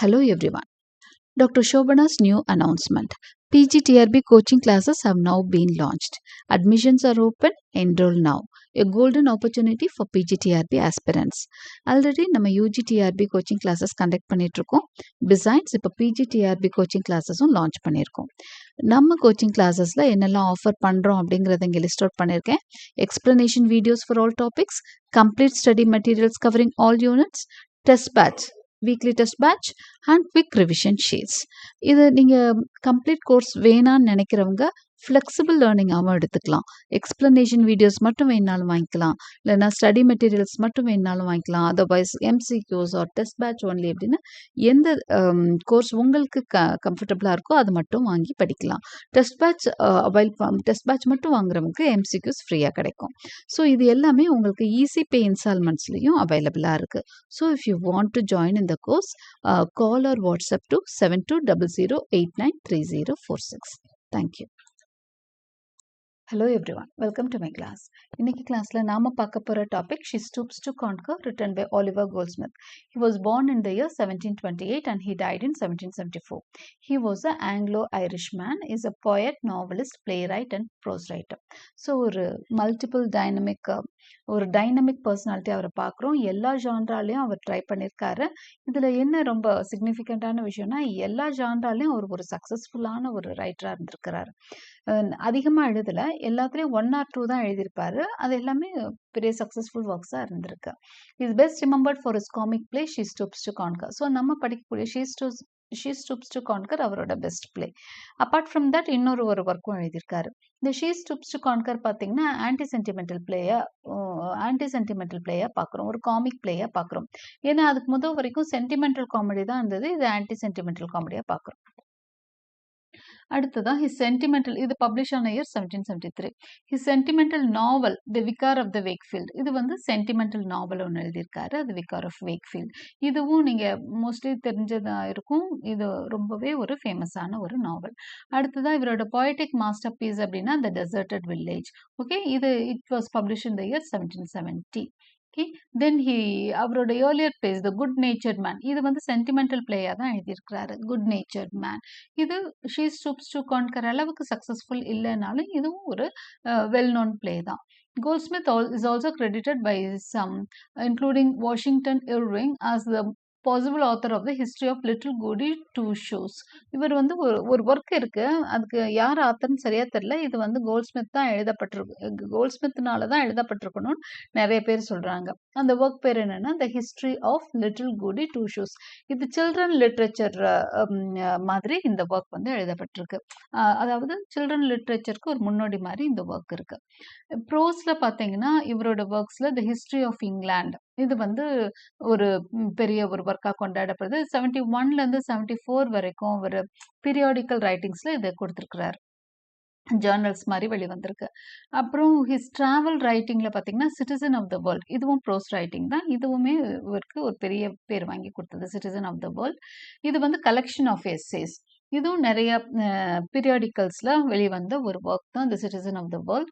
Hello everyone. Dr. Shobana's new announcement. PGTRB coaching classes have now been launched. Admissions are open. Enroll now. A golden opportunity for PGTRB aspirants. Already நம்ம UGTRB coaching classes conduct பண்ணிட்டு இருக்கோம். Besides இப்போ PGTRB coaching classes-உம் launch பண்ணியிருக்கோம். நம்ம coaching classes-ல என்னெல்லாம் offer பண்றோம் அப்படிங்கறத இங்க லிஸ்ட் அவுட் பண்ணியிருக்கேன். Explanation videos for all topics, complete study materials covering all units, test batch, weekly test batch and quick revision sheets. இது நீங்க கம்ப்ளீட் கோர்ஸ் வேணான்னு நினைக்கிறவங்க ஃப்ளெக்சிபிள் லேர்னிங்காகவும் எடுத்துக்கலாம். எக்ஸ்பிளனேஷன் வீடியோஸ் மட்டும் வேணாலும் வாங்கிக்கலாம், இல்லைனா ஸ்டடி மெட்டீரியல்ஸ் மட்டும் வேணாலும் வாங்கிக்கலாம். Otherwise MCQs or test batch only அப்படின்னு எந்த கோர்ஸ் உங்களுக்கு கம்ஃபர்டபுளாக இருக்கோ அது மட்டும் வாங்கி படிக்கலாம். டெஸ்ட் பேட்ச் மட்டும் வாங்குறவங்களுக்கு எம்சிக்யூஸ் ஃப்ரீயாக கிடைக்கும். ஸோ இது எல்லாமே உங்களுக்கு ஈஸி பே இன்ஸ்டால்மெண்ட்ஸ்லையும் அவைலபிளாக இருக்குது. So if you want to join in the course, call or WhatsApp to 7200893046. Thank you. Hello everyone, welcome to my class. இன்னைக்கு கிளாஸ்ல நாம பார்க்க போற topic She Stoops to Conquer, written by Oliver Goldsmith. He was born in the year 1728 and he died in 1774. He was an Anglo-Irish man, is a poet, novelist, playwright and prose writer. So ஒரு dynamic personality அவரை பார்க்குறோம். எல்லா ஜான்ராலையும் அவர் try பண்ணியிருக்காரு. இதில் என்ன ரொம்ப சிக்னிஃபிகண்ட்டான விஷயம்னா, எல்லா ஜான்ராலையும் அவர் ஒரு சக்ஸஸ்ஃபுல்லான ஒரு ரைட்டராக இருந்திருக்கிறாரு. அதிகமாக எழுதலை, எல்லாத்துலேயும் 1 or 2 தான் எழுதியிருப்பாரு. அது எல்லாமே பெரிய சக்ஸஸ்ஃபுல் ஒர்க்ஸாக இருந்திருக்கு. Is best remembered for is comic play she stoops to conquer. So நம்ம படிக்கக்கூடிய ஷீ ஸ்டூப்ஸ் டு கான்கர் அவரோட best play. Apart from that இன்னொரு ஒர்க்கும் எழுதியிருக்காரு. இந்த ஷீ ஸ்டூப்ஸ் டு கான்கர் பார்த்தீங்கன்னா ஆன்டி சென்டிமெண்டல் பிளேயாக பார்க்குறோம், ஒரு காமிக் பிளேயாக பார்க்குறோம். ஏன்னா அதுக்கு முதல் வரைக்கும் சென்டிமெண்டல் காமெடி தான் இருந்தது, இது ஆன்டி சென்டிமெண்டல் காமெடியாக பார்க்குறோம். அடுத்ததான் ஹிஸ் சென்டிமெண்டல், இது பப்ளிஷ் ஆன year 1773. His sentimental novel the vicar of the Wakefield, இது வந்து சென்டிமெண்டல் நாவல் ஒன்று எழுதியிருக்காரு, அது விகார் ஆஃப் வேக்ஃபீல்ட். இதுவும் நீங்கள் மோஸ்ட்லி தெரிஞ்சதாக இருக்கும், இது ரொம்பவே ஒரு ஃபேமஸான ஒரு நாவல். அடுத்ததான் இவரோட பொயட்டிக் மாஸ்டர் பீஸ் அப்படின்னா the deserted village. Okay, it was publish in the year 1770. Then அவரோட earlier plays the good natured man, இது வந்து சென்டிமெண்டல் பிளேயாக தான் எழுதியிருக்கிறாரு. குட் நேச்சர்ட் மேன் இது ஷீ ஸ்டூப்ஸ் டு கான்கர் அளவுக்கு சக்ஸஸ்ஃபுல் இல்லைனாலும் இதுவும் ஒரு வெல் நோன் பிளே தான். Goldsmith is also credited by some, including Washington Irving, as the possible author of the history of little goody two shoes. இவர் வந்து ஒரு work இருக்கு, அதுக்கு யார் ஆத்தர்னு சரியா தெரியல. இது வந்து கோல்ட்ஸ்மித் தான் கோல்ட்ஸ்மித்னால தான் எழுதப்பட்டிருக்கணும்னு நிறைய பேர் சொல்றாங்க. அந்த ஒர்க் பேர் என்னன்னா த history of little goody two shows. இது சில்ட்ரன் லிட்ரேச்சர் மாதிரி இந்த ஒர்க் வந்து எழுதப்பட்டிருக்கு. அதாவது சில்ட்ரன் லிட்ரேச்சருக்கு ஒரு முன்னோடி மாதிரி இந்த ஒர்க் இருக்கு. ப்ரோஸ்ல பார்த்தீங்கன்னா இவரோட ஒர்க்ஸ்ல த ஹிஸ்ட்ரி ஆஃப் இங்கிலாந்து, இது வந்து ஒரு பெரிய ஒரு ஒர்க்காக கொண்டாடப்படுது. 71லேருந்து 74 வரைக்கும் ஒரு பீரியாடிக்கல் ரைட்டிங்ஸில் இதை கொடுத்துருக்கிறார், ஜேர்னல்ஸ் மாதிரி வெளிவந்திருக்கு. அப்புறம் ஹிஸ் ட்ராவல் ரைட்டிங்கில் பார்த்தீங்கன்னா சிட்டிசன் ஆஃப் த வேர்ல்ட், இதுவும் ப்ரோஸ் ரைட்டிங் தான், இதுவுமே இவருக்கு ஒரு பெரிய பேர் வாங்கி கொடுத்தது, சிட்டிசன் ஆஃப் த வேர்ல்ட். இது வந்து கலெக்ஷன் ஆஃப் எஸ்ஸேஸ், இதுவும் நிறைய பீரியாடிக்கல்ஸில் வெளிவந்த ஒரு ஒர்க் தான் தி சிட்டிசன் ஆஃப் த வேர்ல்ட்.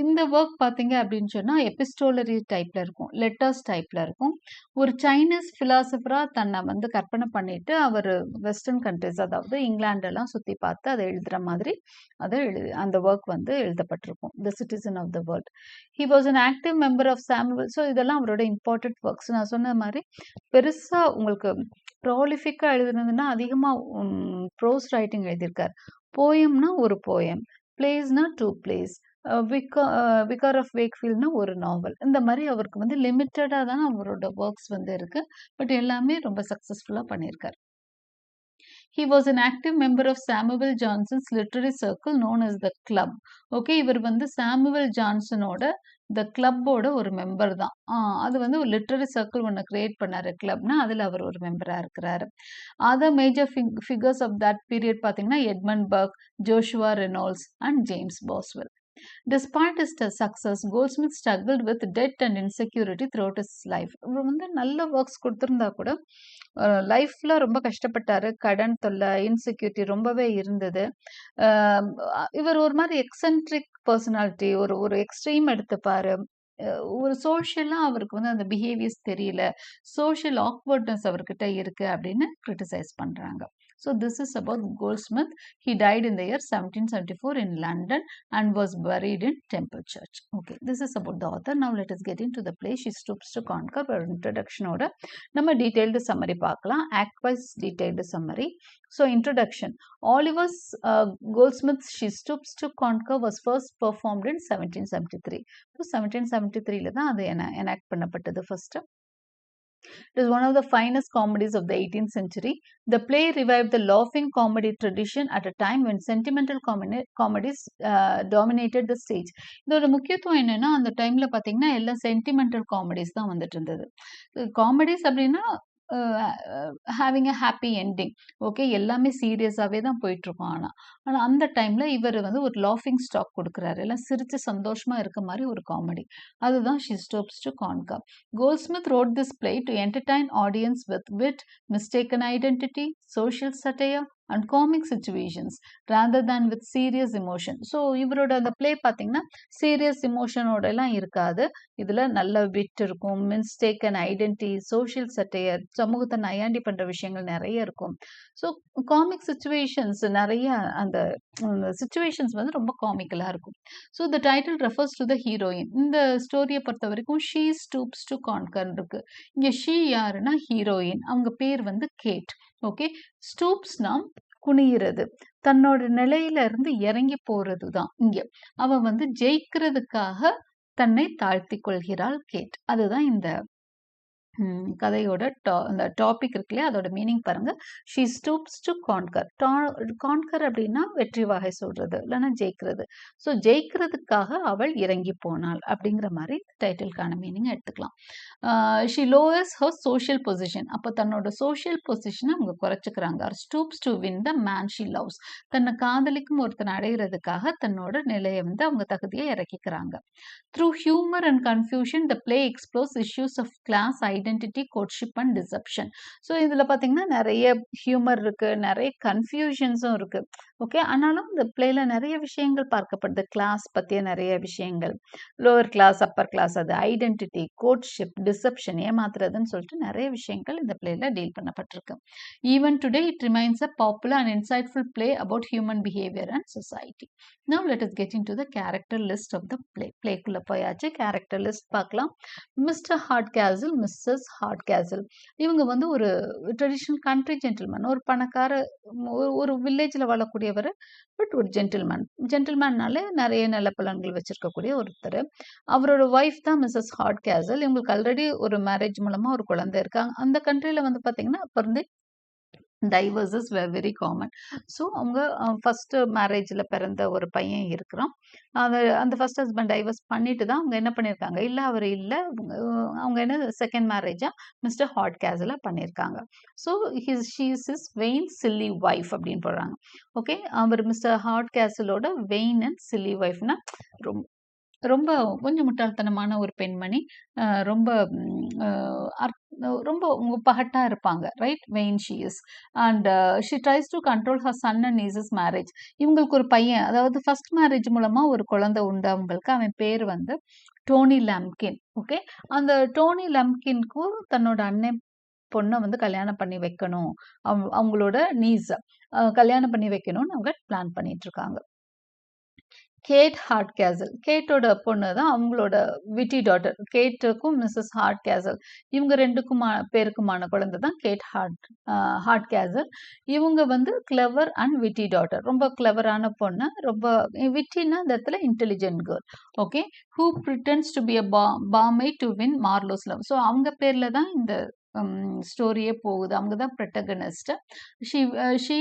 இந்த ஒர்க் பார்த்தீங்க அப்படின்னு சொன்னால் எபிஸ்டோலரி டைப்பில் இருக்கும், லெட்டர்ஸ் டைப்பில் இருக்கும். ஒரு சைனீஸ் ஃபிலாசபராக தன்னை வந்து கற்பனை பண்ணிட்டு அவர் வெஸ்டர்ன் கண்ட்ரிஸ், அதாவது இங்கிலாண்டெல்லாம் சுற்றி பார்த்து அதை எழுதுகிற மாதிரி அந்த ஒர்க் வந்து எழுதப்பட்டிருக்கும், the citizen of the world. He was an active member of Samuel. So இதெல்லாம் அவரோட இம்பார்ட்டன்ட் ஒர்க்ஸ். நான் சொன்ன மாதிரி பெருசாக உங்களுக்கு ப்ராலிஃபிக்காக எழுதுனதுன்னா அதிகமாக ப்ரோஸ் ரைட்டிங் எழுதியிருக்கார். போயம்னா ஒரு போயம், பிளேஸ்னா 2 பிளேஸ், விகார் ஆஃப் வேக்ஃபீல்ட்னா ஒரு நாவல். இந்த மாதிரி அவருக்கு வந்து லிமிட்டடாக தான் அவரோட ஒர்க்ஸ் வந்து இருக்கு, பட் எல்லாமே ரொம்ப சக்ஸஸ்ஃபுல்லாக பண்ணியிருக்கார். He was an active member of Samuel Johnson's literary circle known as the Club. Okay, இவர் வந்து சாமுவல் ஜான்சனோட த கிளப்போட ஒரு மெம்பர் தான். அது வந்து ஒரு லிட்ரரி சர்க்கிள் ஒன்று கிரியேட் பண்ணாரு, கிளப்னா அதில் அவர் ஒரு மெம்பராக இருக்கிறாரு. Other major figures of that period பார்த்தீங்கன்னா Edmund Burke, Joshua Reynolds and James Boswell. Despite his success, Goldsmith struggled with debt and insecurity throughout his life. இவர் வந்து நல்ல ஒர்க்ஸ் கொடுத்துருந்தா கூட லைஃப்ல ரொம்ப கஷ்டப்பட்டாரு, கடன் தொல்லை, இன்செக்யூரிட்டி ரொம்பவே இருந்தது. இவர் ஒரு மாதிரி எக்ஸென்ட்ரிக் பர்சனாலிட்டி, ஒரு எக்ஸ்ட்ரீம் எடுத்துப்பாரு. ஒரு சோஷியலா அவருக்கு வந்து அந்த பிஹேவியர்ஸ் தெரியல. சோஷியல் ஆக்வர்ட்னஸ் அவர்கிட்ட இருக்கு அப்படின்னு கிரிட்டிசைஸ் பண்றாங்க. So this is about Goldsmith. He died in the year 1774 in London and was buried in Temple Church. Okay, this is about the author. Now let us get into the play. She Stoops to Conquer. ஒரு introduction-ஓட நம்ம detailed summary பார்க்கலாம். Act-wise detailed summary. So introduction. Oliver's Goldsmith's She Stoops to Conquer was first performed in 1773. So 1773 தான் அது enact பண்ணப்பட்டது first. It is one of the finest comedies of the 18th century. The play revived the laughing comedy tradition at a time when sentimental comedies dominated the stage. இதோட முக்கியத்துவம் என்னன்னா அந்த டைம்ல பாத்தீங்கன்னா எல்லாம் சென்டிமெண்டல் காமெடிஸ் தான் வந்துட்டு இருந்தது. காமெடிஸ் அப்படின்னா having a happy ending. Okay, எல்லாமே சீரியஸாவே தான் போயிட்டு இருக்கோம். ஆனா அந்த டைம்ல இவர் வந்து ஒரு லாஃபிங் ஸ்டாக் கொடுக்குறாரு. எல்லாம் சிரிச்சு சந்தோஷமா இருக்க மாதிரி ஒரு காமெடி. அதுதான் She Stoops to Conquer. Goldsmith wrote this play to entertain audience with wit, mistaken identity, social satire and comic situations rather than with serious emotion. So இவரோட அந்த play பாத்தீங்கன்னா சீரியஸ் இமோஷனோட எல்லாம் இருக்காது. இதுல நல்ல விட் இருக்கும், மிஸ்டேக்கன் ஐடென்டிட்டி, சோஷியல் சட்டையர், சமூகத்தை நையாண்டி பண்ற விஷயங்கள் நிறைய இருக்கும். ஸோ காமிக் சிச்சுவேஷன்ஸ் நிறைய அந்த சிச்சுவேஷன்ஸ் வந்து ரொம்ப காமிக்கலா இருக்கும். So the title refers to the heroine. இந்த ஸ்டோரியை பொறுத்த வரைக்கும் ஷீ ஸ்டூப்ஸ் டு கான்கர் இருக்கு. இங்க ஷீ யாருன்னா ஹீரோயின். அவங்க பேர் வந்து கேட். ஓகே, ஸ்டூப்ஸ்னா குனியிறது, தன்னோட நிலையில இருந்து இறங்கி போறதுதான். இங்க அவ வந்து ஜெயிக்கிறதுக்காக தன்னை தாழ்த்தி கொள்கிறாள் கேட். அதுதான் இந்த கதையோட அந்த டாபிக் இருக்கு இல்லையா, அதோட மீனிங் பாருங்க. She stoops to conquer. Conquer அப்படின்னா வெற்றி வாகை சொல்றது, இல்லைன்னா ஜெயிக்கிறது. ஸோ ஜெயிக்கிறதுக்காக அவள் இறங்கி போனாள் அப்படிங்கிற மாதிரி டைட்டிலுக்கான மீனிங் எடுத்துக்கலாம். She lowers her social position. அப்போ தன்னோட சோஷியல் பொசிஷனை அவங்க குறைச்சிக்கிறாங்க. Stoops to win the man she loves. தன்னை காதலிக்கும் ஒருத்தனை அடைகிறதுக்காக தன்னோட நிலையை வந்து அவங்க தகுதியை இறக்கிக்கிறாங்க. Through humor and confusion, the play explores issues of class, identity, courtship and deception. So இதில் பார்த்தீங்கன்னா நிறைய ஹியூமர் இருக்கு, நிறைய கன்ஃபியூஷன்ஸும் இருக்கு. ஓகே, ஆனாலும் இந்த பிளேல நிறைய விஷயங்கள் பார்க்கப்படுது. கிளாஸ் பற்றிய நிறைய விஷயங்கள், லோவர் கிளாஸ் அப்பர் கிளாஸ், அது ஐடென்டிட்டி, கோர்ட்ஷிப், டிசெப்ஷன், ஏமாத்துறதுன்னு சொல்லிட்டு நிறைய விஷயங்கள் இந்த பிளேல டீல் பண்ணப்பட்டிருக்கு. Even today it remains a popular and insightful play about human behaviour and society. Now let us get into the character list of the play. Playக்குள்ள போயாச்சு, character list பார்க்கலாம். Mister Hardcastle, missus Hardcastle. இவங்க வந்து ஒரு traditional country gentleman, ஒரு பணக்கார ஒரு வில்லேஜில் வாழக்கூடியவர், பட் ஒரு ஜென்டில்மேன். ஜென்டில்மேன்னாலே நிறைய நிலப்பலன்கள் வச்சிருக்கக்கூடிய ஒருத்தர். அவரோட ஒய்ஃப் தான் மிஸ்ஸஸ் ஹார்ட்கேசல். இவங்களுக்கு ஆல்ரெடி ஒரு மேரேஜ் மூலமா ஒரு குழந்தை இருக்காங்க. அந்த கண்ட்ரியில் வந்து பார்த்தீங்கன்னா அப்போ இருந்து divorces were very common. So அவங்க ஃபர்ஸ்ட் மேரேஜில் பிறந்த ஒரு பையன் இருக்கிறான். அந்த ஃபர்ஸ்ட் ஹஸ்பண்ட் டைவர்ஸ் பண்ணிட்டு தான் அவங்க என்ன பண்ணியிருக்காங்க, இல்லை அவர் இல்லை, அவங்க என்ன செகண்ட் மேரேஜாக மிஸ்டர் ஹார்ட்கேசலாக பண்ணியிருக்காங்க. So she's is vain silly wife அப்படின்னு போடுறாங்க. ஓகே, அவர் மிஸ்டர் ஹார்ட்கேசலோட வெயின் அண்ட் சில்லி ஒய்ஃப்னா ரொம்ப ரொம்ப கொஞ்சம் முட்டாள்தனமான ஒரு பெண்மணி. ரொம்ப ரொம்ப பகட்டா இருப்பாங்க. Right, vain she is. And she tries to control her son and niece's marriage. இவங்களுக்கு ஒரு பையன், அதாவது ஃபர்ஸ்ட் மேரேஜ் மூலமா ஒரு குழந்தை உண்டு அவங்களுக்கு. அவன் பேர் வந்து டோனி லம்கின். ஓகே, அந்த டோனி லம்கின்க்கும் தன்னோட அண்ணன் பொண்ணை வந்து கல்யாணம் பண்ணி வைக்கணும், அவங்களோட நீஸ் கல்யாணம் பண்ணி வைக்கணும்னு அவங்க பிளான் பண்ணிட்டு இருக்காங்க. கேட் ஹார்ட்கேசல், கேட்டோட பொண்ணு தான் அவங்களோட விட்டி டாட்டர். கேட்டுக்கும் மிஸ்ஸஸ் ஹார்ட்கேசல், இவங்க பேருக்குமான குழந்தை தான் கேட் ஹார்ட்கேசல். இவங்க வந்து கிளவர் அண்ட் விட்டி டாட்டர், ரொம்ப கிளவரான பொண்ணு. ரொம்ப விட்டின்னா இந்த இடத்துல intelligent girl. Okay, who pretends to be a barmaid to win Marlow's love. So அவங்க பேர்ல தான் இந்த ஸ்டோரியே போகுது. அவங்க தான் protagonist. She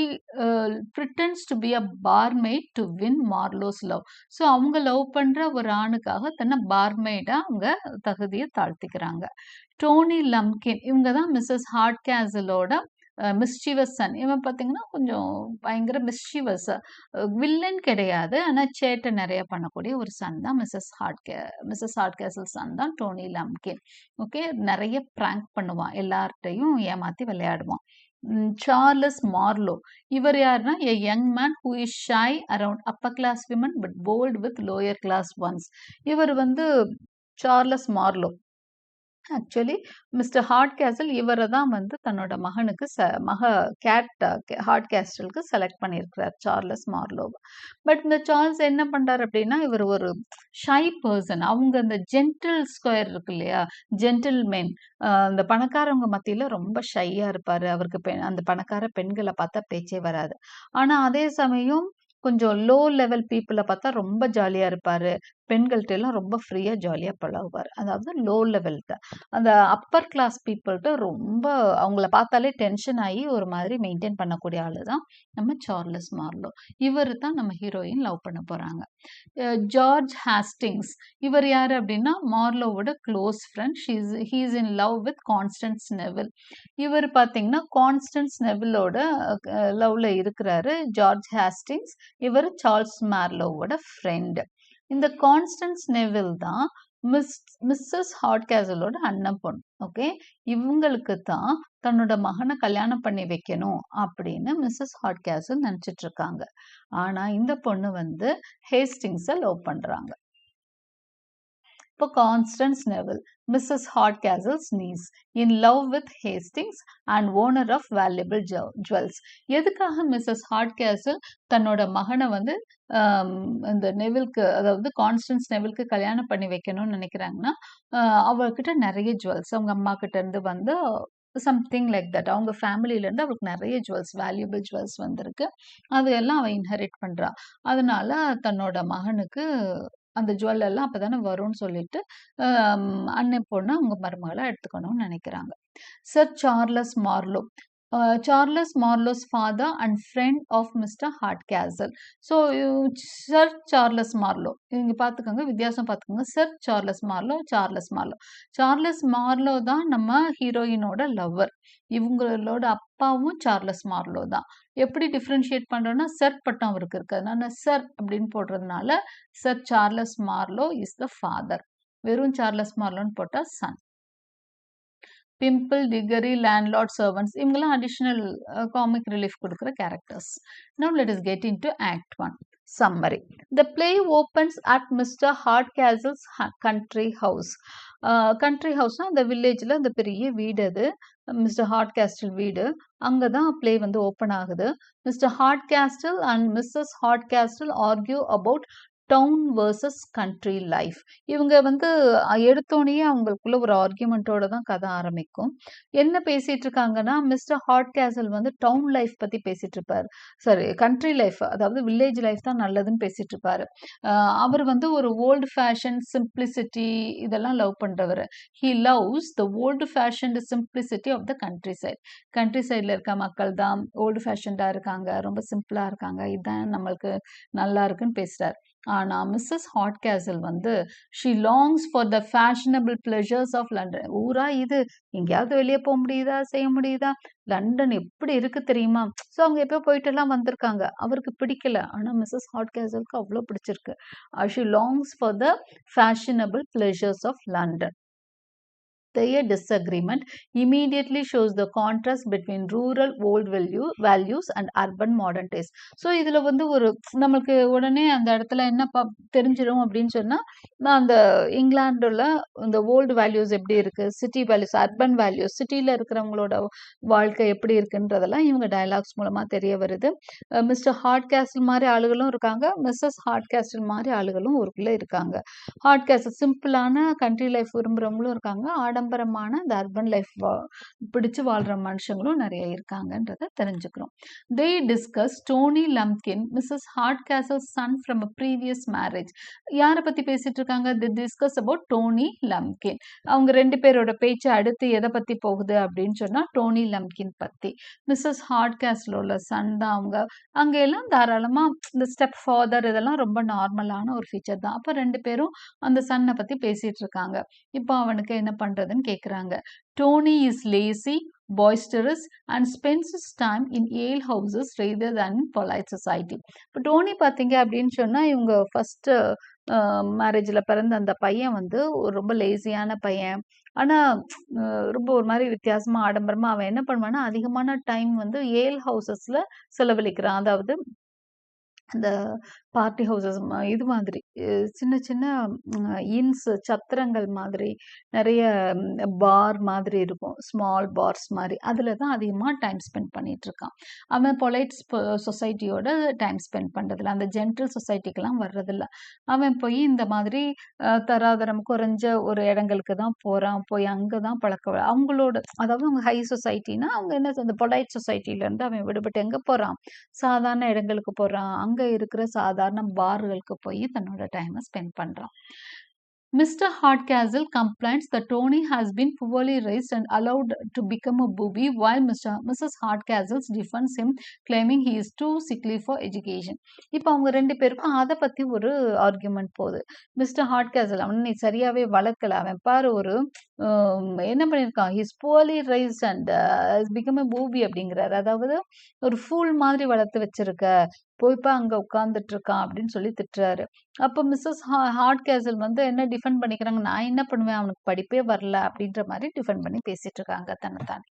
pretends to be a barmaid to win Marlow's love. So அவங்க லவ் பண்ற ஒரு ஆணுக்காக தன்னை பார்மெய்டா அவங்க தகுதியை தாழ்த்திக்கிறாங்க. டோனி லம்கின், இவங்க தான் மிஸ்ஸஸ் ஹார்ட்கேசலோட மிஸ்chievous சன். இவன் பார்த்தீங்கன்னா கொஞ்சம் பயங்கர மிஸ்chievous, வில்லன் கிடையாது, ஆனால் சேட்டை நிறைய பண்ணக்கூடிய ஒரு சன் தான் மிஸ்ஸஸ் ஹார்ட்கேசல் சன் தான் டோனி லம்கின். ஓகே, நிறைய பிராங்க் பண்ணுவான், எல்லார்ட்டையும் ஏமாத்தி விளையாடுவான். சார்லஸ் மார்லோ, இவர் யாருன்னா a young man who is shy around upper class women but bold with lower class ones. இவர் வந்து சார்லஸ் மார்லோ. ஆக்சுவலி மிஸ்டர் ஹார்ட்கேஸ்ல் இவரை தான் வந்து தன்னோட மகனுக்கு ஹார்ட்கேஸ்டலுக்கு செலக்ட் பண்ணியிருக்கிறார், சார்லஸ் மார்லோவை. பட் இந்த சார்ல்ஸ் என்ன பண்றாரு அப்படின்னா, இவர் ஒரு ஷை பர்சன். அவங்க இந்த ஜென்டில் ஸ்கொயர் இருக்கு இல்லையா, ஜென்டில் மென், இந்த பணக்காரவங்க மத்தியில ரொம்ப ஷையா இருப்பாரு. அவருக்கு அந்த பணக்கார பெண்களை பார்த்தா பேச்சே வராது. ஆனா அதே சமயம் கொஞ்சம் லோ லெவல் பீப்புள பார்த்தா ரொம்ப ஜாலியா இருப்பாரு. பெண்கள்ட்ட எல்லாம் ரொம்ப ஃப்ரீயா ஜாலியா பழகுவாரு. அதாவது லோ லெவல்ட்ட. அந்த அப்பர் கிளாஸ் பீப்பிள்ட்ட ரொம்ப அவங்கள பார்த்தாலே டென்ஷன் ஆகி ஒரு மாதிரி மெயின்டெயின் பண்ணக்கூடிய ஆளு தான் நம்ம சார்லஸ் மார்லோ. இவரு தான் நம்ம ஹீரோயின் லவ் பண்ண போறாங்க. ஜார்ஜ் ஹேஸ்டிங்ஸ், இவர் யாரு அப்படின்னா மார்லோவோட close friend. He is in love with Constance Neville. இவர் பார்த்தீங்கன்னா கான்ஸ்டன்ஸ் நெவிலோட லவ்ல இருக்கிறாரு ஜார்ஜ் ஹேஸ்டிங்ஸ். இவர் சார்ல்ஸ் மார்லோவோட ஃப்ரெண்ட். இந்த கான்ஸ்டன்ஸ் நெவில் தான் மிஸ்ஸஸ் ஹார்ட்கேஸ்லோட அண்ணன் பொண்ணு. ஓகே, இவங்களுக்கு தான் தன்னோட மகனை கல்யாணம் பண்ணி வைக்கணும் அப்படின்னு மிஸ்ஸஸ் ஹார்ட்கேஸ்ல் நினைச்சிட்டு இருக்காங்க. ஆனா இந்த பொண்ணு வந்து ஹேஸ்டிங்ஸை லவ் பண்றாங்க. இப்போ Constance Neville, missus Hardcastle's niece, in love with Hastings and owner of valuable jewels. எதுக்காக மிஸ்ஸஸ் ஹார்ட்கேஸ்ல் தன்னோட மகனை வந்து இந்த நெவில்க்கு, அதாவது கான்ஸ்டன்ஸ் நெவில்க்கு கல்யாணம் பண்ணி வைக்கணும்னு நினைக்கிறாங்கன்னா, அவர்கிட்ட நிறைய ஜுவல்ஸ் அவங்க அம்மா கிட்ட இருந்து வந்து சம்திங் லைக் தட், அவங்க ஃபேமிலியிலேருந்து அவருக்கு நிறைய ஜுவல்ஸ், வேல்யூபிள் ஜுவல்ஸ் வந்திருக்கு. அதையெல்லாம் அவள் இன்ஹெரிட் பண்ணுறா. அதனால தன்னோட மகனுக்கு அந்த ஜுவல் எல்லாம் அப்பதானே வரும்னு சொல்லிட்டு அண்ணன் பொண்ணு அவங்க மருமகளை எடுத்துக்கணும்னு நினைக்கிறாங்க. Sir Charles Marlow, Charles Marlow's father and friend of mister Hardcastle. So sir Charles Marlow, இங்க பார்த்துக்கோங்க, வித்தியாசம் பார்த்துக்கோங்க. Sir Charles Marlow, Charles Marlow. Charles Marlow தான் நம்ம ஹீரோயினோட லவ்வர். இவங்களோட அப்பாவும் சார்லஸ் மார்லோ தான். எப்படி டிஃப்ரென்ஷியேட் பண்றோம்னா, சர் பட்டம் அவருக்கு இருக்கு, அதனால சர் அப்படின்னு போடுறதுனால sir Charles Marlowe is the father. வெறும் சார்லஸ் மார்லோன்னு போட்டா சன். பிம்பிள், டிகரி, லேண்ட்லார்ட், சர்வன்ட்ஸ், இவங்கெல்லாம் அடிஷனல் காமிக் ரிலீஃப் கொடுக்குற characters. Now let us get into Act 1. Summary. The play opens at Mr. Hardcastle's country house. Country ஹவுஸ்னா அந்த வில்லேஜில் அந்த பெரிய வீடு, அது மிஸ்டர் ஹார்ட்கேஸ்டில் வீடு. அங்கே தான் பிளே வந்து ஓப்பன் ஆகுது. Mister Hardcastle and missus Hardcastle argue about town versus country life. இவங்க வந்து எடுத்தோடனே அவங்களுக்குள்ள ஒரு ஆர்கியூமெண்ட்டோட தான் கதை ஆரம்பிக்கும். என்ன பேசிட்டு இருக்காங்கன்னா, மிஸ்டர் ஹார்ட்கேஸ்ல் வந்து டவுன் லைஃப் பத்தி பேசிட்டு இருப்பாரு, சாரி கண்ட்ரி லைஃப், அதாவது வில்லேஜ் லைஃப் தான் நல்லதுன்னு பேசிட்டு இருப்பாரு. அவர் வந்து ஒரு ஓல்டு ஃபேஷன் சிம்பிளிசிட்டி இதெல்லாம் லவ் பண்றவர். He loves the old fashion simplicity of the countryside. Country சைடில் இருக்க மக்கள் தான் ஓல்டு ஃபேஷன்டா இருக்காங்க, ரொம்ப சிம்பிளா இருக்காங்க, இதுதான் நம்மளுக்கு நல்லா இருக்குன்னு பேசுறாரு. ஆனா மிஸ்ஸஸ் ஹார்ட்கேஸ்ல் வந்து she longs for the fashionable pleasures of London. ஊரா இது, எங்கேயாவது வெளியே போக முடியுதா, செய்ய முடியுதா, லண்டன் எப்படி இருக்கு தெரியுமா. ஸோ அவங்க எப்போ போயிட்டு எல்லாம் வந்திருக்காங்க, அவருக்கு பிடிக்கல. ஆனா மிஸ்ஸஸ் ஹார்ட்கேஸ்லுக்கு அவ்வளோ பிடிச்சிருக்கு. She longs for the fashionable pleasures of London. Their disagreement immediately shows the contrast between rural old values and urban modern taste. So இதில் வந்து ஒரு நம்மளுக்கு உடனே அந்த இடத்துல என்ன தெரிஞ்சிடும் அப்படின்னு சொன்னால், அந்த இங்கிலாண்டில் இந்த ஓல்டு வேல்யூஸ் எப்படி இருக்குது, சிட்டி வேல்யூஸ், அர்பன் வேல்யூஸ், சிட்டியில் இருக்கிறவங்களோட வாழ்க்கை எப்படி இருக்குன்றதெல்லாம் இவங்க டயலாக்ஸ் மூலமாக தெரிய வருது. மிஸ்டர் ஹார்ட்கேஸ்ல் மாதிரி ஆளுகளும் இருக்காங்க, மிஸ்ஸஸ் ஹார்ட்கேஸ்ல் மாதிரி ஆளுகளும் ஊருக்குள்ளே இருக்காங்க. ஹார்ட்கேஸ்ல் சிம்பிளான கண்ட்ரி லைஃப் விரும்புகிறவங்களும் இருக்காங்க, ஆடம்பரமான இந்த அர்பன் லைஃப் பிடிச்சு வாழ்ற மனுஷங்களும் நிறைய இருக்காங்கன்றத தெரிஞ்சுக்கிறோம். They discuss Tony Lumpkin, Mrs. Hardcastle's son from a previous marriage. யாரை பத்தி பேசிட்டு இருக்காங்க? They discuss about Tony Lumpkin. அவங்க ரெண்டு பேரோட பேச்சு அடுத்து எதை பத்தி போகுது அப்படின்னு சொன்னா டோனி லம்கின் பத்தி. மிஸ்ஸஸ் ஹார்ட்கேஸ்லோட சன் தான் அவங்க. அங்க எல்லாம் தாராளமா இந்த ஸ்டெப் ஃபாதர் இதெல்லாம் ரொம்ப நார்மலான ஒரு ஃபீச்சர் தான். அப்ப ரெண்டு பேரும் அந்த சன்னை பத்தி பேசிட்டு இருக்காங்க. இப்போ அவனுக்கு என்ன பண்றதுன்னு கேக்குறாங்க. Tony is lazy, boisterous and spends his time in ale houses rather than in polite society. இப்போ டோனி பார்த்தீங்க அப்படின்னு சொன்னா, இவங்க ஃபர்ஸ்ட் மேரேஜில் பிறந்த அந்த பையன் வந்து ரொம்ப லேசியான பையன். ஆனால் ரொம்ப ஒரு மாதிரி வித்தியாசமா ஆடம்பரமா அவன் என்ன பண்ணுவான்னா, அதிகமான டைம் வந்து ஏல் ஹவுசஸில் செலவழிக்கிறான். அதாவது இந்த பார்ட்டி ஹவுசஸ் இது மாதிரி சின்ன சின்ன இன்ஸ் சத்திரங்கள் மாதிரி நிறைய பார் மாதிரி இருக்கும். ஸ்மால் பார்ஸ் மாதிரி. அதில் தான் அதிகமாக டைம் ஸ்பெண்ட் பண்ணிட்டு இருக்கான். அவன் பொலைட் சொசைட்டியோட டைம் ஸ்பெண்ட் பண்ணுறதில்ல. அந்த ஜென்டல் சொசைட்டிக்கெல்லாம் வர்றதில்ல. அவன் போய் இந்த மாதிரி தராதரம் குறைஞ்ச ஒரு இடங்களுக்கு தான் போகிறான். போய் அங்கே தான் அவங்களோட அதாவது அவங்க ஹை சொசைட்டினா அவங்க என்ன அந்த பொலைட் சொசைட்டிலேருந்து அவன் விடுபட்டு எங்கே போகிறான், சாதாரண இடங்களுக்கு போகிறான். அங்கே இருக்கிற சாதாரண பார்களுக்கு போய் தன்னோட டைமை ஸ்பெண்ட் பண்ணுறான். Mr. Hardcastle complains that Tony has been poorly raised and allowed to become a booby, while Mrs. Hardcastle defends him, claiming he is too sickly for education. இப்போ அவங்க ரெண்டு பேருக்கும் அதை பற்றி ஒரு ஆர்குமெண்ட் போகுது. மிஸ்டர் ஹார்ட்கேசல் அவன் நீ சரியாகவே வளர்க்கல, அவன் பாரு ஒரு என்ன பண்ணியிருக்கான், his poorly raised and become a booby அப்படிங்கிறாரு. அதாவது ஒரு ஃபூல் மாதிரி வளர்த்து வச்சிருக்க, போய்ப்பா அங்கே உட்காந்துட்டு இருக்கான் அப்படின்னு சொல்லி திட்டுறாரு. அப்போ மிஸ்ஸஸ் ஹார்ட்கேசல் வந்து என்ன டிஃபெண்ட் பண்ணிக்கிறாங்க, நான் என்ன பண்ணுவேன், அவனுக்கு படிப்பே வரல அப்படின்ற மாதிரி டிஃபெண்ட் பண்ணி பேசிட்டு இருக்காங்க தன்னைத்தானே.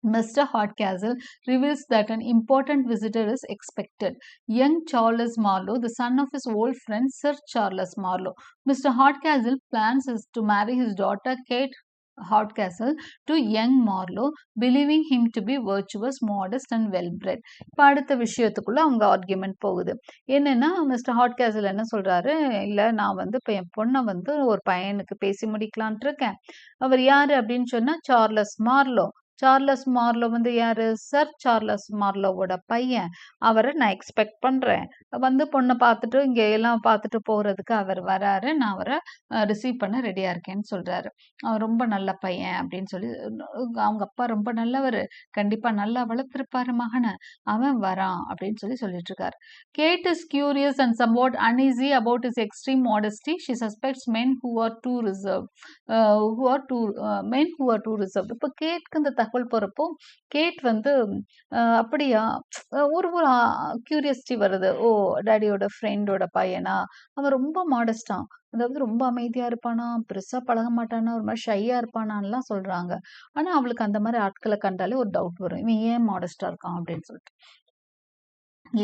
Mr. Hardcastle reveals that an important visitor is expected. Young Charles Marlowe, the son of his old friend Sir Charles Marlowe. Mr. Hardcastle plans to marry his daughter Kate Hardcastle to young Marlowe, believing him to be virtuous, modest and well-bred. இப்போ அடுத்த விஷயத்துக்குள்ள அவங்க argument போகுது. என்னன்னா mister ஹார்ட்கேசல் என்ன சொல்றாரு, இல்லை நான் வந்து இப்போ என் பொண்ணை வந்து ஒரு பையனுக்கு பேசி முடிக்கலான்ட்டு இருக்கேன். அவர் யாரு அப்படின்னு சொன்னா சார்லஸ் மார்லோ. சார்லஸ் மார்லோ வந்து யாரு, சர் சார்லஸ் மார்லோவோட பையன். அவரை நான் எக்ஸ்பெக்ட் பண்றேன், வந்து பொண்ணை பார்த்துட்டு இங்க எல்லாம் பார்த்துட்டு போறதுக்கு அவர் வராரு, நான் அவரை ரிசீவ் பண்ண ரெடியா இருக்கேன்னு சொல்றாரு. அவன் ரொம்ப நல்ல பையன் அப்படின்னு சொல்லி, அவங்க அப்பா ரொம்ப நல்லவர், கண்டிப்பா நல்லா வளர்த்திருப்பாரு மகனை, அவன் வரான் அப்படின்னு சொல்லி சொல்லிட்டு இருக்காரு. Kate is curious and somewhat uneasy about his extreme modesty. She suspects men who are too reserved. Men who are too reserved. இப்போ கேட்க்கு இந்த தகவல் போறப்போ கேட் வந்து அப்படியா ஒரு ஒரு கியூரியாசிட்டி வருது. ஓ, டாடியோட ஃப்ரெண்டோட பையனா, அவன் ரொம்ப மாடஸ்டான், அதாவது ரொம்ப அமைதியா இருப்பானா, பெருசா பழக மாட்டானா, ஒரு மாதிரி ஷையா இருப்பானான்லாம் சொல்றாங்க. ஆனா அவளுக்கு அந்த மாதிரி ஆட்களை கண்டாலே ஒரு டவுட் வரும், இவன் ஏன் மாடஸ்டா இருக்கான் அப்படின்னு சொல்லிட்டு,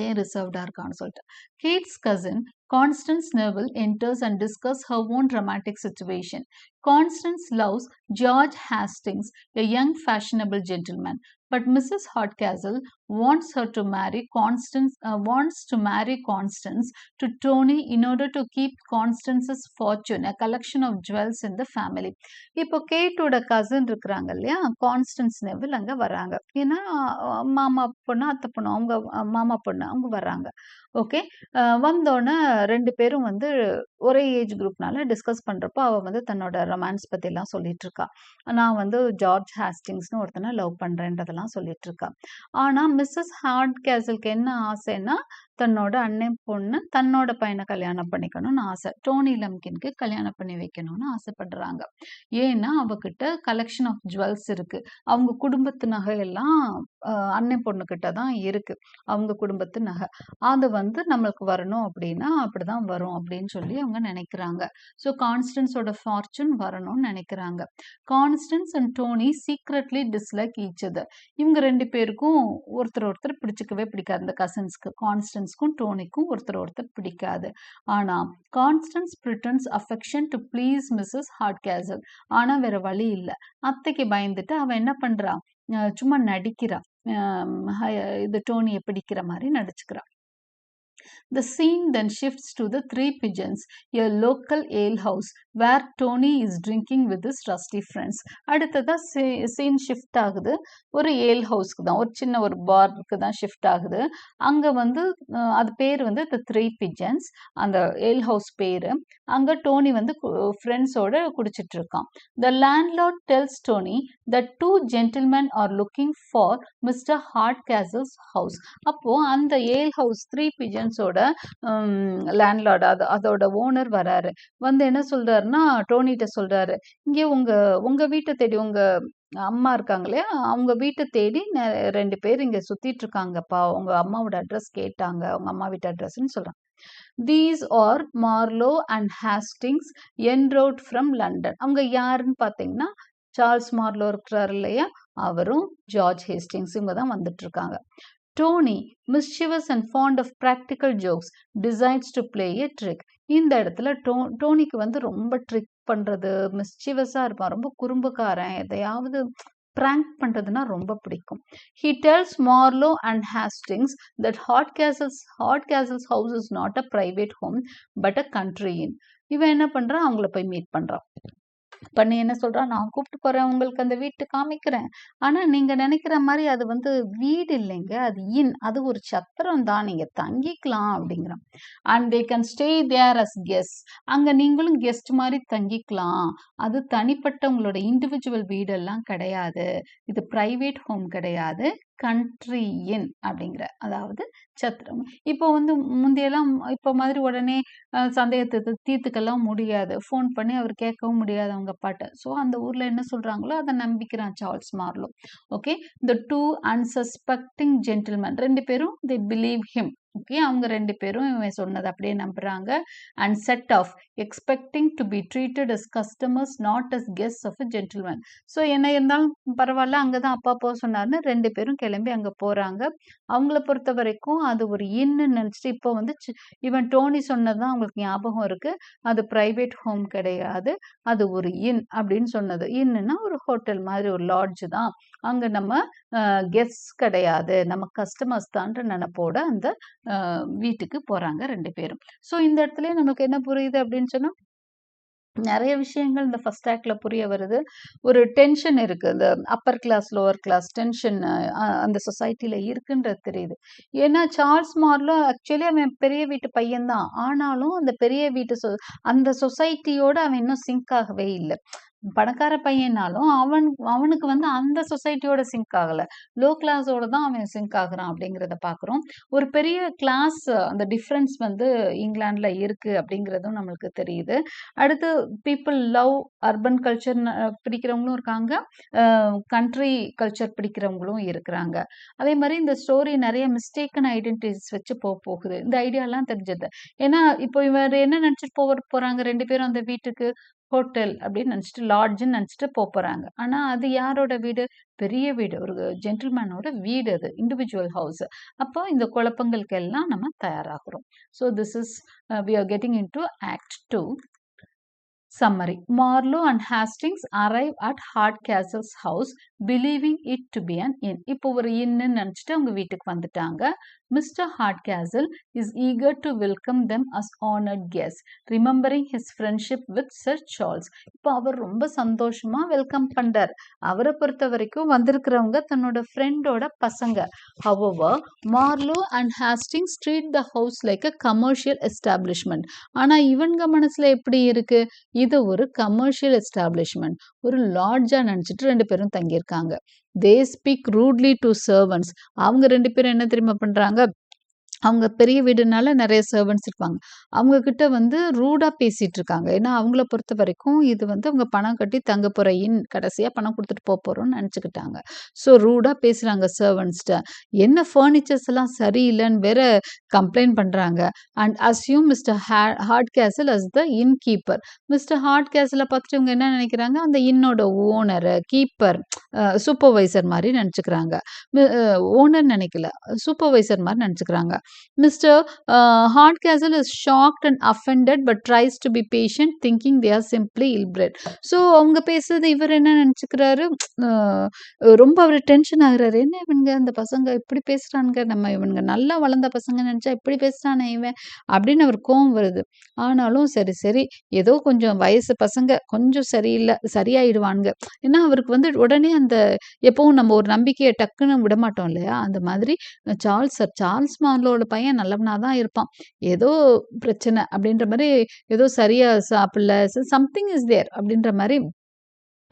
ஏன் ரிசர்வ்டா இருக்கான்னு சொல்லிட்டு. Kate's cousin Constance Neville enters and discusses her own dramatic situation. Constance loves George Hastings, a young fashionable gentleman, but Mrs. Hardcastle wants to marry Constance to Tony in order to keep Constance's fortune, a collection of jewels in the family. இப்போ கேட்டோட cousin இருக்கிறாங்க இல்லையா, constants Neville அங்கே வராங்க. ஏன்னா மாமா பொண்ணு அத்தை பொண்ணு அவங்க மாமா பொண்ணு அவங்க வர்றாங்க. ஓகே, வந்தோடனே ரெண்டு பேரும் வந்து ஒரே ஏஜ் குரூப்னால டிஸ்கஸ் பண்ணுறப்போ அவள் வந்து தன்னோட ரொமான்ஸ் பற்றிலாம் சொல்லிட்டு இருக்கா. நான் வந்து ஜார்ஜ் ஹாஸ்டிங்ஸ்னு ஒருத்தனை லவ் பண்ணுறேன்றதெல்லாம் சொல்லிட்டு இருக்கா. ஆனால் மிஸ்ஸஸ் ஹார்ட்கேசலுக்கு என்ன ஆசைன்னா, தன்னோட அண்ணன் பொண்ணு தன்னோட பையனை கல்யாணம் பண்ணிக்கணும்னு ஆசை, டோனி லம்கின்க்கு கல்யாணம் பண்ணி வைக்கணும்னு ஆசைப்படுறாங்க. ஏன்னா அவகிட்ட கலெக்ஷன் ஆஃப் ஜுவல்ஸ் இருக்கு, அவங்க குடும்பத்து நகையெல்லாம் அண்ணன் பொண்ணுக்கிட்ட தான் இருக்கு, அவங்க குடும்பத்து நகை, அது வந்து நம்மளுக்கு வரணும் அப்படின்னா அப்படிதான் வரும் அப்படின்னு சொல்லி அவங்க நினைக்கிறாங்க. ஸோ கான்ஸ்டன்ஸோட ஃபார்ச்சூன் வரணும்னு நினைக்கிறாங்க. Constance and Tony secretly dislike each other. இவங்க ரெண்டு பேருக்கும் ஒருத்தர் பிடிச்சிக்கவே பிடிக்காது. இந்த கசின்ஸ்க்கு கான்ஸ்டன்ஸ்க்கும் டோனிக்கும் ஒருத்தர் பிடிக்காது. ஆனா Constance pretends affection to please missus Hardcastle. ஆனா வேற வழி இல்லை, அத்தைக்கு பயந்துட்டு அவன் என்ன பண்றா, சும்மா நடிக்கிறா, இது டோனியை பிடிக்கிற மாதிரி நடிச்சுக்கிறா. The scene then shifts to the Three Pigeons, a local ale house where Tony is drinking with his rusty friends. அடுத்ததா சீன் ஷிஃப்ட் ஆகுது, ஒரு ஏல் ஹவுஸ்க்கு தான், ஒரு சின்ன ஒரு பாருக்கு தான் ஷிஃப்ட் ஆகுது. அங்கே வந்து அது பேர் வந்து த த்ரீ பிஜன்ஸ், அந்த ஏல் ஹவுஸ் பேரு. அங்கே டோனி வந்து ஃப்ரெண்ட்ஸோட குடிச்சிட்டு இருக்கான். The landlord tells Tony that two gentlemen are looking for Mr. Hardcastle's house. அப்போ அந்த ஏல் ஹவுஸ் த்ரீ பிஜன்ஸோட லேண்ட்லார்ட், அதோட ஓனர் வராரு. வந்து என்ன சொல்றாருன்னா, டோனிட்ட சொல்றாரு, இங்கே உங்க வீட்டை தேடி, உங்க அம்மா இருக்காங்க இல்லையா, அவங்க வீட்டை தேடி ரெண்டு பேர் இங்க சுத்திட்டு இருக்காங்கப்பா, உங்க அம்மாவோட அட்ரஸ் கேட்டாங்க, உங்க அம்மா வீட்டு அட்ரஸ்ன்னு சொல்றாங்க. These are Marlowe and Hastings en route from London. அவங்க யாருன்னு பார்த்தீங்கன்னா, சார்ல்ஸ் மார்லோ இருக்கிறாரு இல்லையா, அவரும் ஜார்ஜ் ஹேஸ்டிங்ஸ், இவங்க தான் வந்துட்டு இருக்காங்க. Tony, mischievous and fond of practical jokes, decides to play a trick. இந்த இடத்துல டோனிக்கு வந்து ரொம்ப ட்ரிக் பண்றது, மிஸ்chievous-ஆ இருப்பான், ரொம்ப குறும்புக்காரன், எதையாவது prank பண்றதுன்னா ரொம்ப பிடிக்கும். He tells Marlowe and Hastings that Hardcastle's house is not a private home but a country inn. இவன் என்ன பண்றான், அவங்கள போய் மீட் பண்றான். பண்ணி என்ன சொல்றான், நான் கூப்பிட்டு போறேன், உங்களுக்கு அந்த வீட்டு காமிக்கிறேன், ஆனா நீங்க நினைக்கிற மாதிரி அது வந்து வீடு இல்லைங்க, அது இன், அது ஒரு சத்திரம் தான், நீங்க தங்கிக்கலாம் அப்படிங்கிறான். And they can stay there as guest, அங்க நீங்களும் கெஸ்ட் மாதிரி தங்கிக்கலாம், அது தனிப்பட்ட உங்களோட இண்டிவிஜுவல் வீடெல்லாம் கிடையாது, இது பிரைவேட் ஹோம் கிடையாது, கண்ட்ரி இன் அப்படிங்கிற, அதாவது சத்திரம். இப்போ வந்து முந்தையெல்லாம் இப்போ மாதிரி உடனே சந்தேகத்தை தீர்த்துக்கெல்லாம் முடியாது, ஃபோன் பண்ணி அவர் கேட்கவும் முடியாது அவங்க பாட்ட. ஸோ அந்த ஊர்ல என்ன சொல்றாங்களோ அதை நம்பிக்கிறான் Charles Marlow. Okay, the two unsuspecting gentleman, ரெண்டு பேரும் தே பிலீவ் ஹிம். ஓகே, அவங்க ரெண்டு பேரும் இவன் சொன்னது அப்படியே நம்புறாங்க. And set off expecting to be treated as customers not as guest of a gentleman. So என்ன இருந்தாலும் பரவாயில்ல, அங்கதான் அப்பா போக சொன்னார்னு ரெண்டு பேரும் கிளம்பி அங்க போறாங்க. அவங்கள பொறுத்த வரைக்கும் அது ஒரு இன்னு நினைச்சிட்டு, இப்போ வந்து இவன் டோனி சொன்னதுதான் அவங்களுக்கு ஞாபகம் இருக்கு, அது பிரைவேட் ஹோம் கிடையாது, அது ஒரு இன் அப்படின்னு சொன்னது. இன்னுன்னா ஒரு ஹோட்டல் மாதிரி, ஒரு லாட்ஜ் தான், அங்க நம்ம கெஸ்ட் கிடையாது, நம்ம கஸ்டமர்ஸ் தான்ற நினைப்போட அந்த வீட்டுக்கு போறாங்க ரெண்டு பேரும். ஸோ இந்த இடத்துல நமக்கு என்ன புரியுது அப்படின்னு சொன்னா, நிறைய விஷயங்கள் இந்த ஃபர்ஸ்ட் ஆக்ட்ல புரிய வருது. ஒரு டென்ஷன் இருக்கு, இந்த upper class lower class tension அந்த சொசைட்டில இருக்குன்றது தெரியுது. ஏன்னா சார்ல்ஸ் மார்லோ ஆக்சுவலி அவன் பெரிய வீட்டு பையன்தான், ஆனாலும் அந்த பெரிய வீட்டு அந்த சொசைட்டியோட அவன் இன்னும் சிங்க் ஆகவே இல்லை. பணக்கார பையனாலும் அவனுக்கு வந்து அந்த சொசைட்டியோட சிங்க் ஆகல, லோ கிளாஸோட தான் அவன் சிங்க் ஆகுறான் அப்படிங்கிறத பாக்குறோம். ஒரு பெரிய கிளாஸ் அந்த டிஃப்ரென்ஸ் வந்து இங்கிலாந்துல இருக்கு அப்படிங்கிறதும் நம்மளுக்கு தெரியுது. அடுத்து பீப்புள் லவ் அர்பன் கல்ச்சர் பிடிக்கிறவங்களும் இருக்காங்க, கண்ட்ரி கல்ச்சர் பிடிக்கிறவங்களும் இருக்கிறாங்க. அதே மாதிரி இந்த ஸ்டோரி நிறைய மிஸ்டேக்கன் ஐடென்டிட்டிஸ் வச்சு போகுது. இந்த ஐடியாலாம் தெரிஞ்சது. ஏன்னா இப்போ இவர் என்ன நினைச்சிட்டு போறாங்க ரெண்டு பேரும், அந்த வீட்டுக்கு ஹோட்டல் அப்படின்னு நினைச்சிட்டு, லாட்ஜ்ன்னு நினைச்சிட்டு போறாங்க. ஆனா அது யாரோட வீடு, பெரிய வீடு, ஒரு ஜென்டில்மேனோட வீடு, அது இண்டிவிஜுவல் ஹவுஸ். அப்போ இந்த குழப்பங்களுக்கு எல்லாம் நம்ம தயாராகிறோம். So this is we are getting into Act 2. Summary. Marlowe and Hastings arrive at Hardcastle's house believing it to be an inn. இப்போ ஒரு இன்னு நினைச்சிட்டு அவங்க வீட்டுக்கு வந்துட்டாங்க. Mr. Hardcastle is eager to welcome them as honored guests, remembering his friendship with Sir Charles. இப்போ அவர் ரொம்ப சந்தோஷமா வெல்கம் பண்றார். அவரை பொறுத்த வரைக்கும் வந்திருக்கிறவங்க தன்னோட ஃப்ரெண்டோட பசங்க. However, Marlowe and Hastings treat the house like a commercial establishment. ஆனா இவங்க மனசுல எப்படி இருக்கு, இது ஒரு கமர்ஷியல் எஸ்டாப்ளிஷ்மெண்ட், ஒரு லாட்ஜா நினைச்சிட்டு ரெண்டு பேரும் தங்கியிருக்காங்க. They speak rudely to servants. அவங்க ரெண்டு பேரும் என்ன தெரியுமா பண்றாங்க, அவங்க பெரிய வீடுனால நிறைய சர்வன்ட்ஸ் இருப்பாங்க, அவங்க கிட்ட வந்து ரூடா பேசிட்டு இருக்காங்க. ஏன்னா அவங்கள பொறுத்த வரைக்கும் இது வந்து அவங்க பணம் கட்டி தங்க போற இன், கடைசியா பணம் கொடுத்துட்டு போறோம்னு நினைச்சுக்கிட்டாங்க. ஸோ ரூடா பேசுறாங்க சர்வன்ட்ஸ்ட. என்ன ஃபர்னிச்சர்ஸ் எல்லாம் சரியில்லைன்னு வேற கம்ப்ளைண்ட் பண்றாங்க. And assume mister Hardcastle as the innkeeper. Mister ஹார்ட்கேசலை பார்த்துட்டு இவங்க என்ன நினைக்கிறாங்க, அந்த இன்னோட ஓனர், கீப்பர், சூப்பர்வைசர் மாதிரி நினைச்சுக்கிறாங்க. ஓனர் நினைக்கல, சூப்பர்வைசர் மாதிரி நினைச்சுக்கிறாங்க. Mr. Hardcastle is shocked and offended but tries to be patient, thinking they are simply ill-bred. So அவங்க பேசுறது இவர் என்ன நினைச்சுக்கிறாரு, ரொம்ப அவர் டென்ஷன் ஆகுறாரு. என்ன இவனுங்க அந்த பசங்க இப்படி பேசுறானுங்க, நம்ம இவனுங்க நல்லா வளர்ந்த பசங்க நினைச்சா இப்படி பேசுறானே இவன் அப்படின்னு அவர் கோவம் வருது. ஆனாலும் சரி சரி ஏதோ கொஞ்சம் வயசு பசங்க கொஞ்சம் சரியில்லை, சரியாயிடுவானுங்க. ஏன்னா அவருக்கு வந்து உடனே அந்த எப்பவும் நம்ம ஒரு நம்பிக்கையை டக்குன்னு விட மாட்டோம் இல்லையா, அந்த மாதிரி சார்ல்ஸ் மார்லோட பையன் நல்லவனா தான் இருப்பான், ஏதோ பிரச்சனை அப்படின்ற மாதிரி, ஏதோ சரியா சாப்பிடல, சம்திங் இஸ் தேர் அப்படின்ற மாதிரி,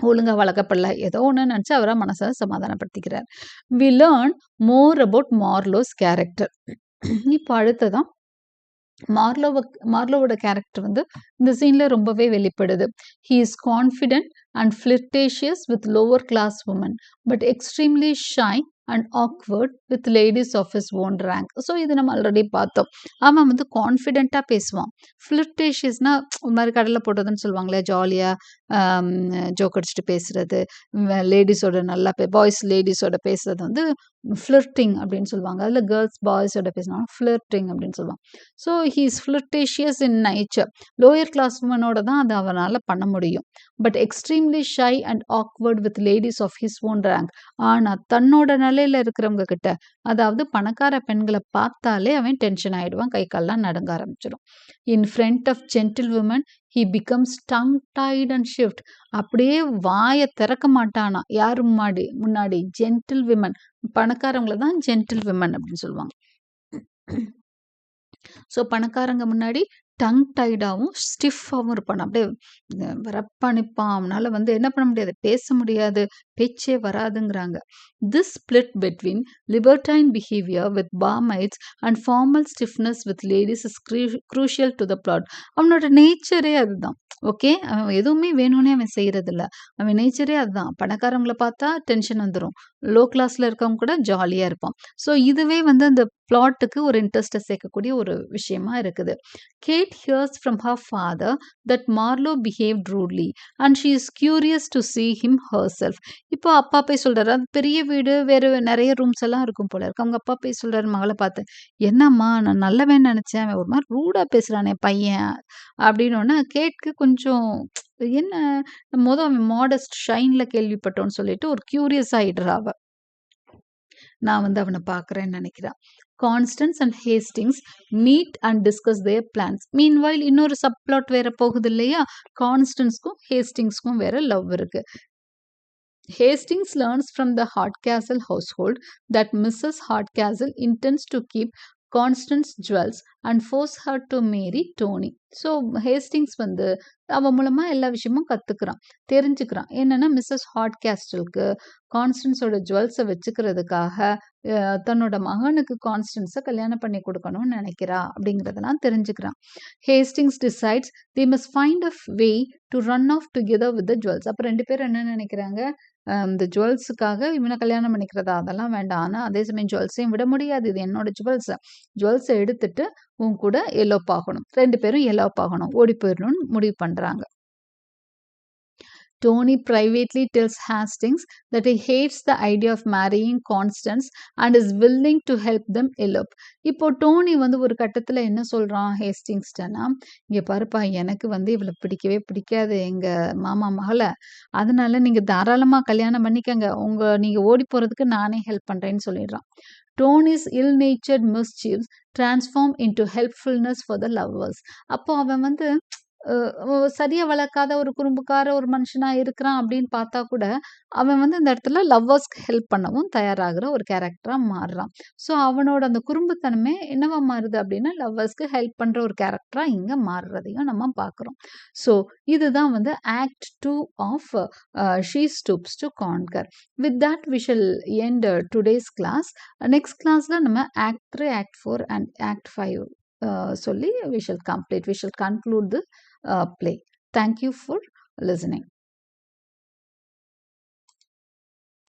ஒழுங்கா வளர்க்கப்படல, ஏதோ ஒன்று நினச்சி அவரை மனசை சமாதானப்படுத்திக்கிறார். We learn more about Marlow's character. இப்போ அடுத்ததான் மார்லோவோட கேரக்டர் வந்து இந்த சீன்ல ரொம்பவே வெளிப்படுது. He is confident and flirtatious with lower class women but extremely shy and awkward with ladies of his own rank. So இது நம்ம ஆல்ரெடி பார்த்தோம். அவன் வந்து கான்ஃபிடென்ட்டாக பேசுவான். ஃப்ளிர்டேஷியஸ்னா ஒரு மாதிரி கடலை போட்டதுன்னு சொல்லுவாங்களே, ஜாலியாக ஜோக் அடிச்சுட்டு பேசுறது, லேடிஸோட நல்லா பாய்ஸ் லேடிஸோட பேசுறது வந்து ஃப்ளிர்ட்டிங் அப்படின்னு சொல்லுவாங்க. அதில் கேர்ள்ஸ் பாய்ஸோட பேசினா ஃப்ளிர்ட்டிங் அப்படின்னு சொல்லுவாங்க. So he is flirtatious in nature. Lower class உமனோட தான் அது அவனால் பண்ண முடியும். But extremely shy and awkward with ladies of his own rank. ஆனால் தன்னோட நிலையில் இருக்கிறவங்க கிட்ட, அதாவது பணக்கார பெண்களை பார்த்தாலே அவன் டென்ஷன் ஆகிடுவான், கை கால்லாம் நடுங்க ஆரம்பிச்சிடும். In front of gentle women he becomes tongue tied and shift. அப்படியே வாயை திறக்க மாட்டானா யார் முன்னாடி ஜென்டில் விமன், பணக்காரவங்கள தான் ஜென்டில் விமன் அப்படின்னு சொல்லுவாங்க. ஸோ பணக்காரங்க முன்னாடி டங் டைடாகவும் ஸ்டிஃபாகவும் இருப்பான். அப்படியே வரப்பா நிற்பான். அவனால் வந்து என்ன பண்ண முடியாது, பேச முடியாது, பேச்சே வராதுங்கிறாங்க. This split between libertine behaviour with barmaids and formal stiffness with ladies is crucial to the plot. அவனோட நேச்சரே அதுதான். ஓகே, அவன் எதுவுமே வேணும்னே அவன் செய்கிறதில்ல. அவன் நேச்சரே அதுதான். பணக்காரவங்கள பார்த்தா டென்ஷன் வந்துடும், லோ கிளாஸில் இருக்கவங்க கூட ஜாலியாக இருப்பான். ஸோ இதுவே வந்து அந்த பிளாட்டுக்கு ஒரு இன்ட்ரெஸ்ட்டை சேர்க்கக்கூடிய ஒரு விஷயமா இருக்குது. Kate hears from her father that Marlowe behaved rudely and she is curious to see him herself. இப்போ அப்பா போய் சொல்றாரு, அது பெரிய வீடு, வேறு நிறைய ரூம்ஸ் எல்லாம் இருக்கும் போல இருக்கு. அவங்க அப்பா போய் சொல்றாரு மகளை பார்த்து, என்னம்மா நான் நல்லவன் நினைச்சேன், அவன் ஒரு மாதிரி ரூடா பேசுறானே பையன் அப்படின்னு. கேட்க்கு கொஞ்சம் என்ன அவன் மாடஸ்ட் ஷைன்ல கேள்விப்பட்டோன்னு சொல்லிட்டு ஒரு கியூரியஸ் ஆயிடுறா அவ. நான் வந்து அவனை பார்க்குறேன்னு நினைக்கிறான். Constance and Hastings meet and discuss their plans. Meanwhile இன்னொரு சப்ளாட் வேற போகுது இல்லையா, கான்ஸ்டன்ஸ்க்கும் ஹேஸ்டிங்ஸ்க்கும் வேற லவ் இருக்கு. Hastings learns from the Hardcastle household that Mrs. Hardcastle intends to keep Constance jewels and force her to marry Tony. So Hastings வந்து அவன் மூலமாக எல்லா விஷயமும் கற்றுக்குறான், தெரிஞ்சுக்கிறான். என்னென்னா மிஸ்ஸஸ் ஹார்ட்கேஸ்டலுக்கு கான்ஸ்டன்ஸோட ஜுவல்ஸை வச்சுக்கிறதுக்காக தன்னோட மகனுக்கு கான்ஸ்டன்ஸை கல்யாணம் பண்ணி கொடுக்கணும்னு நினைக்கிறா அப்படிங்கிறதெல்லாம் தெரிஞ்சுக்கிறான். Hastings decides they must find a way to run off together with the jewels. அப்போ ரெண்டு பேரும் என்ன நினைக்கிறாங்க, இந்த ஜுவல்ஸுக்காக இவனை கல்யாணம் பண்ணிக்கிறதா, அதெல்லாம் வேண்டாம். ஆனால் அதே சமயம் ஜுவல்ஸையும் விட முடியாது, இது என்னோட ஜுவல்ஸை எடுத்துட்டு உன் கூட எலோப் ஆகணும், ரெண்டு பேரும் எலோப் ஆகணும், ஓடி போயிடணும்னு முடிவு பண்ணுறாங்க. Tony privately tells Hastings that he hates the idea of marrying Constance and is willing to help them elope. இப்போ டோனி வந்து ஒரு கட்டத்தில் என்ன சொல்கிறான் ஹேஸ்டிங்ஸ்டனா, இங்கே பாருப்பா, எனக்கு வந்து இவளை பிடிக்கவே பிடிக்காது எங்கள் மாமா மகளை, அதனால நீங்கள் தாராளமாக கல்யாணம் பண்ணிக்கங்க, நீங்கள் ஓடி போகிறதுக்கு நானே ஹெல்ப் பண்ணுறேன்னு சொல்லிடுறான். Tony's ill-natured mischiefs transform into helpfulness for the lovers. அப்போ அவன் வந்து சரியா வளர்க்காத ஒரு குறும்புக்கார ஒரு மனுஷனா இருக்கிறான் அப்படின்னு பார்த்தா கூட, அவன் வந்து இந்த இடத்துல லவ்வர்ஸ்க்கு ஹெல்ப் பண்ணவும் தயாராகிற ஒரு கேரக்டரா மாறுறான். ஸோ அவனோட அந்த குறும்புத்தனமே என்னவா மாறுது அப்படின்னா, லவ்வர்ஸ்க்கு ஹெல்ப் பண்ற ஒரு கேரக்டரா இங்க மாறுறதையும் நம்ம பார்க்குறோம். ஸோ இதுதான் வந்து act 2 of she stoops to conquer. With that we shall end today's class. Next கிளாஸ்ல நம்ம ஆக்ட் 3, ஆக்ட் 4 அண்ட் ஆக்ட் 5 சொல்லி we shall conclude the play. Thank you for listening.